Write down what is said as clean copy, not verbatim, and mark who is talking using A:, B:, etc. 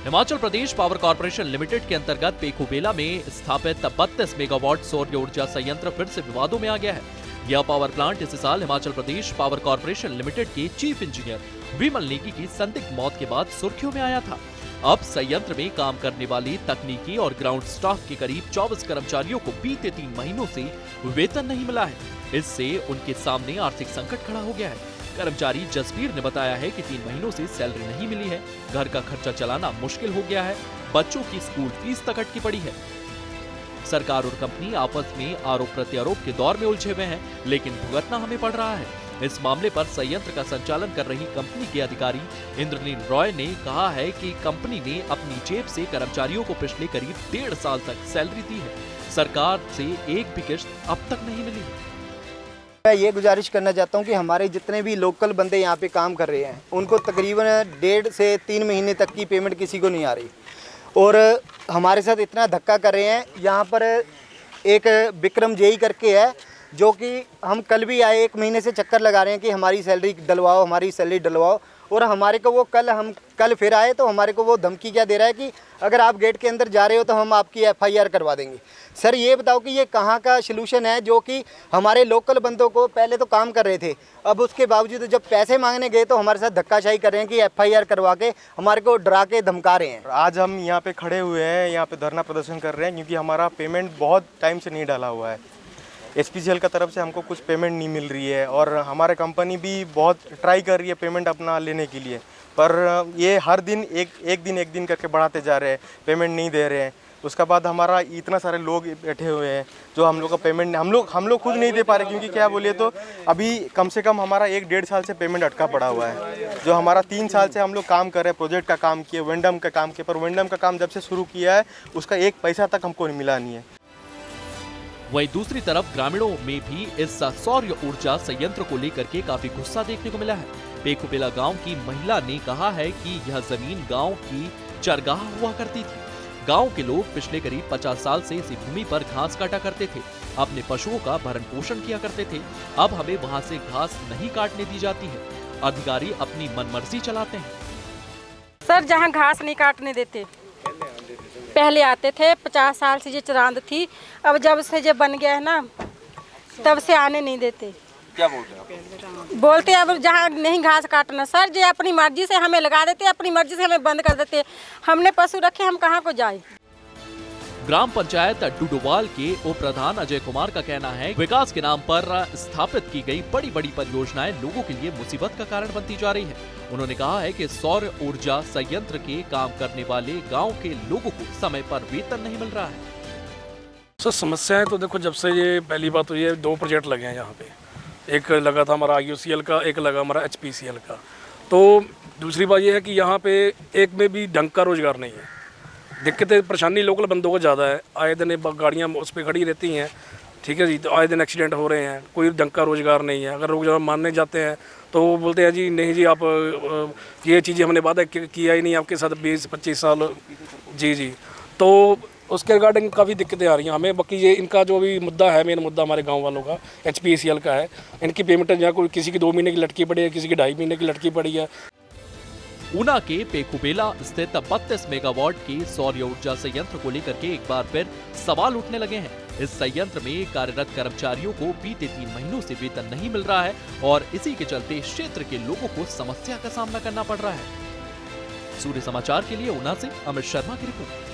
A: Himachal Pradesh power corporation limited के अंतर्गत पेखुबेला में स्थापित 32 मेगावाट सौर ऊर्जा संयंत्र फिर से विवादों में आ गया है। यह पावर प्लांट इस साल Himachal Pradesh power corporation limited के चीफ इंजीनियर विमल नेगी की संदिग्ध मौत के बाद सुर्खियों में आया था। अब संयंत्र में काम करने वाली तकनीकी और ग्राउंड स्टाफ के करीब 24 कर्मचारियों को बीते 3 महीनों से वेतन नहीं मिला है। इससे उनके सामने आर्थिक संकट खड़ा हो गया है। कर्मचारी जसबीर ने बताया है कि 3 महीनों से सैलरी नहीं मिली है, घर का खर्चा चलाना मुश्किल हो गया है, बच्चों की स्कूल फीस तक अटकी पड़ी है। सरकार और कंपनी आपस में आरोप प्रत्यारोप के दौर में उलझे हुए हैं, लेकिन भुगतना हमें पड़ रहा है। इस मामले पर संयंत्र का संचालन कर रही कंपनी के अधिकारी इंद्रनील रॉय ने कहा है कि कंपनी ने अपनी जेब से कर्मचारियों को पिछले करीब 1.5 साल तक सैलरी दी है। सरकार से एक भी किश्त अब तक नहीं मिली है।
B: मैं ये गुजारिश करना चाहता हूँ कि हमारे जितने भी लोकल बंदे यहाँ पे काम कर रहे हैं उनको तकरीबन 1.5 से 3 महीने तक की पेमेंट किसी को नहीं आ रही, और हमारे साथ इतना धक्का कर रहे हैं। यहाँ पर एक विक्रम जेई करके है, जो कि हम कल भी आए, 1 महीने से चक्कर लगा रहे हैं कि हमारी सैलरी डलवाओ, हमारी सैलरी डलवाओ, और हमारे को वो कल फिर आए तो हमारे को वो धमकी क्या दे रहा है कि अगर आप गेट के अंदर जा रहे हो तो हम आपकी FIR करवा देंगे। सर ये बताओ कि ये कहाँ का सलूशन है, जो कि हमारे लोकल बंदों को पहले तो काम कर रहे थे, अब उसके बावजूद जब पैसे मांगने गए तो हमारे साथ धक्काशाही कर रहे हैं कि FIR करवा के हमारे को डरा के धमका रहे हैं।
C: आज हम यहाँ पे खड़े हुए हैं, यहाँ पे धरना प्रदर्शन कर रहे हैं क्योंकि हमारा पेमेंट बहुत टाइम से नहीं डाला हुआ है। SPCL का तरफ से हमको कुछ पेमेंट नहीं मिल रही है, और हमारे कंपनी भी बहुत ट्राई कर रही है पेमेंट अपना लेने के लिए, पर ये हर दिन एक दिन करके बढ़ाते जा रहे हैं, पेमेंट नहीं दे रहे हैं। उसके बाद हमारा इतना सारे लोग बैठे हुए हैं जो हम लोग का पेमेंट हम लोग खुद नहीं दे पा रहे, क्योंकि क्या बोलिए तो अभी कम से कम हमारा 1-1.5 साल से पेमेंट अटका पड़ा हुआ है। जो हमारा 3 साल से हम लोग काम कर रहे हैं, प्रोजेक्ट का काम किए, वेंडम का काम किए, पर वेंडम का काम जब से शुरू किया है उसका 1 पैसा तक हमको मिला नहीं है।
A: वहीं दूसरी तरफ ग्रामीणों में भी इस सौर ऊर्जा संयंत्र को लेकर के काफी गुस्सा देखने को मिला है। पेखुबेला गांव की महिला ने कहा है कि यह जमीन गांव की चरगाह हुआ करती थी। गांव के लोग पिछले करीब 50 साल से इसी भूमि पर घास काटा करते थे, अपने पशुओं का भरण पोषण किया करते थे। अब हमें वहां से घास नहीं काटने दी जाती है, अधिकारी अपनी मनमर्जी चलाते हैं।
D: सर जहाँ घास नहीं काटने देते, पहले आते थे, 50 साल से ये चरांद थी, अब जब से ये बन गया है ना तब से आने नहीं देते।
E: क्या बोलते हैं?
D: बोलते अब जहाँ नहीं घास काटना सर, ये अपनी मर्जी से हमें लगा देते, अपनी मर्जी से हमें बंद कर देते। हमने पशु रखे, हम कहाँ को जाए।
A: ग्राम पंचायत डुडुवाल के उप प्रधान अजय कुमार का कहना है, विकास के नाम पर स्थापित की गई बड़ी बड़ी परियोजनाएं लोगों के लिए मुसीबत का कारण बनती जा रही है। उन्होंने कहा है कि सौर ऊर्जा संयंत्र के काम करने वाले गांव के लोगों को समय पर वेतन नहीं मिल रहा है।
F: सर समस्याएं तो देखो, जब से ये पहली बात तो ये 2 प्रोजेक्ट लगे हैं यहाँ पे, एक लगा था हमारा IOCL का, एक लगा हमारा HPCL का। तो दूसरी बात ये है कि यहाँ पे एक में भी ढंग का रोजगार नहीं है। दिक्कतें परेशानी लोकल बंदों को ज़्यादा है, आए दिन गाड़ियाँ उस पर खड़ी रहती हैं, ठीक है जी, तो आए दिन एक्सीडेंट हो रहे हैं, कोई ढंग का रोजगार नहीं है। अगर रोजगार मानने जाते हैं तो वो बोलते हैं जी नहीं जी, आप ये चीज़ें हमने वादा किया ही नहीं आपके साथ 20-25 साल जी। तो उसके रिगार्डिंग काफ़ी दिक्कतें आ रही हैं हमें। बाकी ये इनका जो भी मुद्दा है, मेन मुद्दा हमारे गांव वालों का HPCL का है। इनकी पेमेंट जहाँ कोई किसी की 2 महीने की लटकी पड़ी है, किसी की 2.5 महीने की लटकी पड़ी है।
A: ऊना के पेखुबेला स्थित 32 मेगावाट के सौर ऊर्जा संयंत्र को लेकर के एक बार फिर सवाल उठने लगे हैं। इस संयंत्र में कार्यरत कर्मचारियों को बीते 3 महीनों से वेतन नहीं मिल रहा है, और इसी के चलते क्षेत्र के लोगों को समस्या का सामना करना पड़ रहा है। सूर्य समाचार के लिए ऊना से अमित शर्मा की रिपोर्ट।